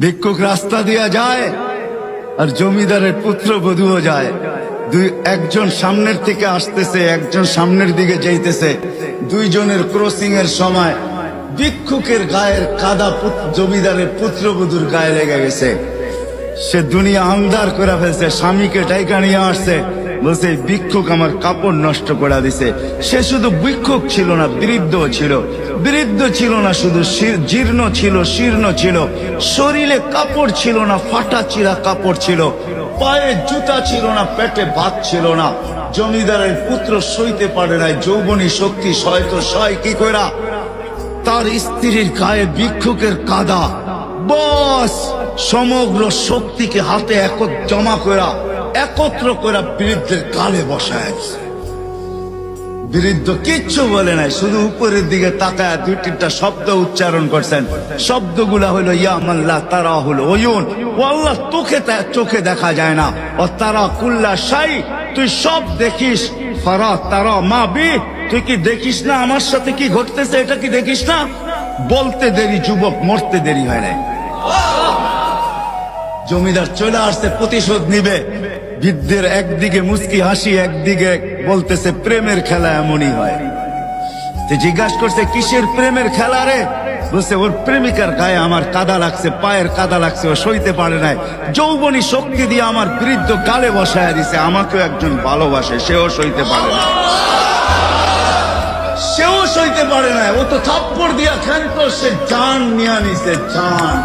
ভিক্ষুক রাস্তা দিয়া যায় আর জমিদারের পুত্রবধূও যায়। একজন সামনের থেকে আসতেছে, একজন সামনের দিকে যাইতেছে। দুইজনের ক্রসিং এর সময় ভিক্ষুকের গায়ের কাদা জমিদারের পুত্রবধূর গায়ে লেগে গেছে। সে দুনিয়া আন্ধার করে ফেলছে, স্বামীকে ডাইকা নিয়ে আসছে, বলছে ভিক্ষুক আমার কাপড় নষ্ট করে দিছে। সে শুধু ভিক্ষুক ছিল না, বৃদ্ধ ছিল। বৃদ্ধ ছিল না শুধু, জীর্ণ ছিল, শীর্ণ ছিল। শরীরে কাপড় ছিল না, ফাটা চিরা কাপড় ছিল। পায়ে জুতা ছিল না, পেটে ভাত ছিল না। জমিদারের পুত্র সইতে পারে নাই, যৌবনী শক্তি সয়তো সয় কি কইরা তার স্ত্রীর গায়ে ভিক্ষুকের কাদা। বস সমগ্র শক্তিকে হাতে জমা করা, একত্র করা বৃদ্ধের গালে বসায়। বৃদ্ধ কিচ্ছু বলে নাই, শুধু উপরের দিকে তাকায় দুই তিনটা শব্দ উচ্চারণ করছেন। শব্দগুলা হলো ইয়া মাল্লা তারা হলো ওয়ুন, ও আল্লাহ চোখে দেখা যায় না। ও তারা কুল্লা শাই, তুই সব দেখিস। ফারা তারা মা বি, তুই কি দেখিস না আমার সাথে কি ঘটতেছে? এটা কি দেখিস না? বলতে দেরি যুবক, মরতে দেরি হয় নাই। জমিদার চলে আসছে, প্রতিশোধ নিবে। বৃদ্ধের একদিকে মুস্কি হাসি, একদিকে বলতেছে প্রেমের খেলা এমনই হয়। জিজ্ঞাসা করছে কিসের প্রেমের খেলা রে? বলছে ওর প্রেমিকার গায়ে আমার কাদা লাগছে, পায়ের কাদা লাগছে, ও সইতে পারে নাই। যৌবনী শক্তি দিয়ে আমার বৃদ্ধ গালে বসায় দিছে। আমাকেও একজন ভালোবাসে, সেও সইতে পারে না, সেও সইতে পারে না। ও তো থাপ্পড় দিয়া খেলতো, সে জান নিয়ে নিছে, জান।